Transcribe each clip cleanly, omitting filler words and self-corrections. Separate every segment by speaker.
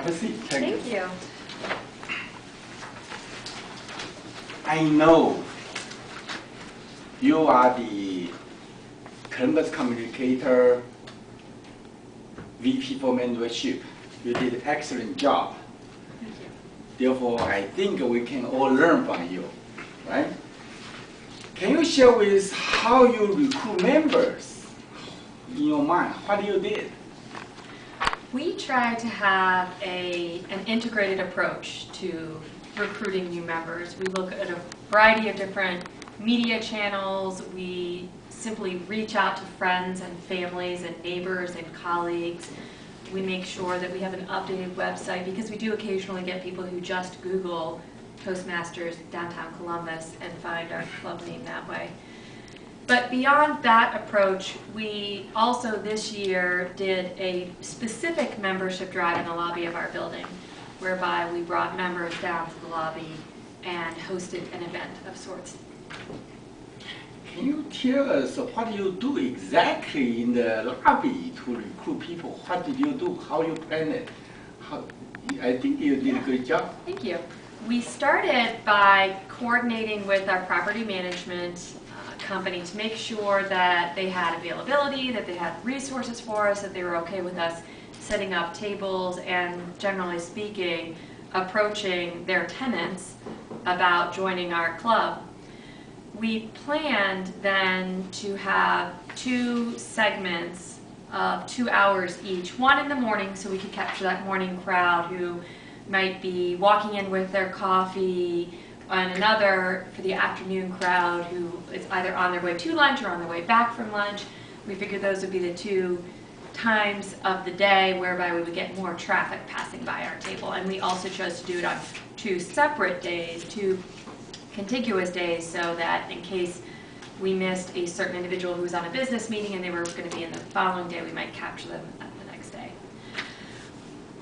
Speaker 1: Have a seat.
Speaker 2: Thank you.
Speaker 1: I know you are the Columbus Communicator VP for Mentorship. You did an excellent job.
Speaker 2: Thank you.
Speaker 1: Therefore, I think we can all learn from you, right? Can you share with how you recruit members in your mind? What you did?
Speaker 2: We try to have an integrated approach to recruiting new members. We look at a variety of different media channels. We simply reach out to friends and families and neighbors and colleagues. We make sure that we have an updated website because we do occasionally get people who just Google Toastmasters downtown Columbus and find our club name that way. But beyond that approach, we also this year did a specific membership drive in the lobby of our building, whereby we brought members down to the lobby and hosted an event of sorts.
Speaker 1: Can you tell us what you do exactly in the lobby to recruit people? What did you do? How you plan it? I think you did a good job.
Speaker 2: Thank you. We started by coordinating with our property management company to make sure that they had availability, that they had resources for us, that they were okay with us setting up tables and, generally speaking, approaching their tenants about joining our club. We planned then to have 2 segments of 2 hours each, one in the morning so we could capture that morning crowd who might be walking in with their coffee, and another for the afternoon crowd who is either on their way to lunch or on their way back from lunch. We figured those would be the 2 times of the day whereby we would get more traffic passing by our table. And we also chose to do it on 2 separate days, 2 contiguous days, so that in case we missed a certain individual who was on a business meeting and they were going to be in the following day, we might capture them at the next day.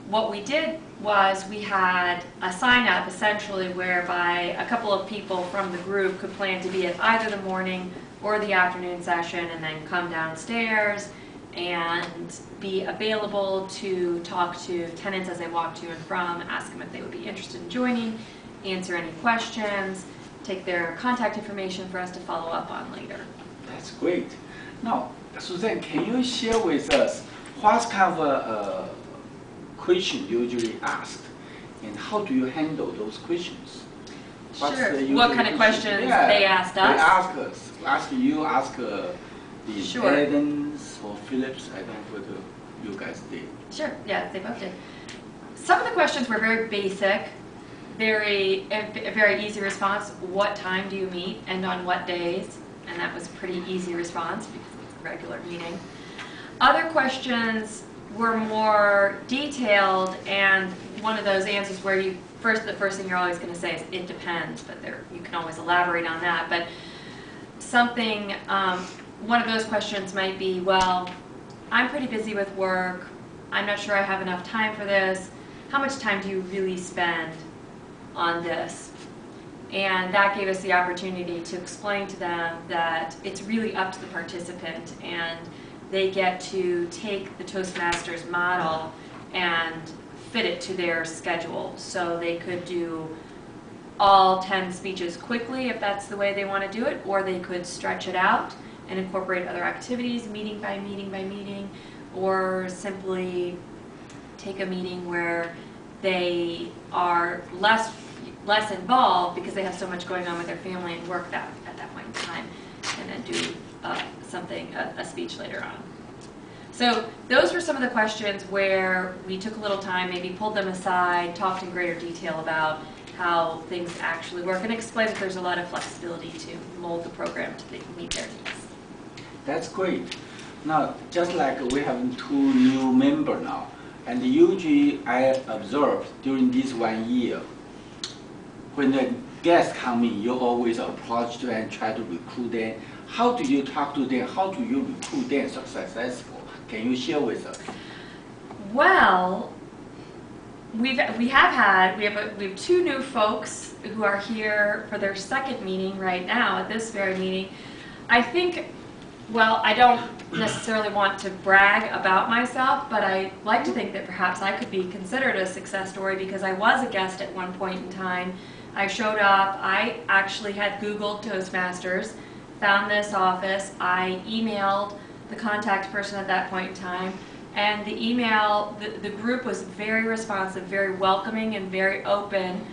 Speaker 2: What we did was we had a sign-up essentially whereby a couple of people from the group could plan to be at either the morning or the afternoon session and then come downstairs and be available to talk to tenants as they walk to and from, ask them if they would be interested in joining, answer any questions, take their contact information for us to follow up on later.
Speaker 1: That's great. Now, Susan, can you share with us what kind of question usually asked, and how do you handle those questions?
Speaker 2: Sure. What kind of questions they asked us?
Speaker 1: They ask us. Ask you, ask the
Speaker 2: Sure.
Speaker 1: Adams or Phillips. I don't know what you guys did.
Speaker 2: Sure. Yeah, they both did. Some of the questions were very basic, a very easy response. What time do you meet and on what days? And that was a pretty easy response because it's a regular meeting. Other questions were more detailed, and one of those answers where the first thing you're always going to say is it depends, but you can always elaborate on that. But something, one of those questions might be, well, I'm pretty busy with work, I'm not sure I have enough time for this, how much time do you really spend on this? And that gave us the opportunity to explain to them that it's really up to the participant, and they get to take the Toastmasters model and fit it to their schedule. So they could do all 10 speeches quickly if that's the way they want to do it, or they could stretch it out and incorporate other activities, meeting by meeting by meeting, or simply take a meeting where they are less involved because they have so much going on with their family and work at that point in time, and then do a speech later on. So those were some of the questions where we took a little time, maybe pulled them aside, talked in greater detail about how things actually work, and explained that there's a lot of flexibility to mold the program to meet their needs.
Speaker 1: That's great. Now, just like we have 2 new members now, and usually I observed during this 1 year, when the guests come in, you always approach them and try to recruit them. How do you talk to them? How do you recruit them successful? Can you share with us?
Speaker 2: Well, we have 2 new folks who are here for their 2nd meeting right now at this very meeting. I think Well, I don't necessarily want to brag about myself, but I like to think that perhaps I could be considered a success story because I was a guest at one point in time. I showed up, I actually had Googled Toastmasters, found this office, I emailed the contact person at that point in time, and the email, the group was very responsive, very welcoming and very open,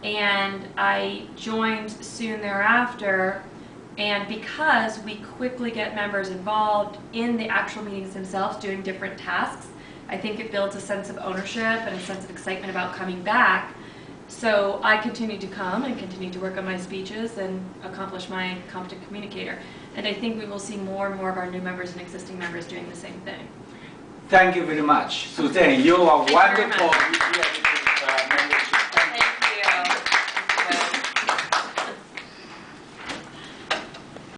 Speaker 2: and I joined soon thereafter. And because we quickly get members involved in the actual meetings themselves, doing different tasks, I think it builds a sense of ownership and a sense of excitement about coming back. So I continue to come and continue to work on my speeches and accomplish my competent communicator. And I think we will see more and more of our new members and existing members doing the same thing.
Speaker 1: Thank you very much. Suzanne, you are
Speaker 2: Thank you very
Speaker 1: wonderful.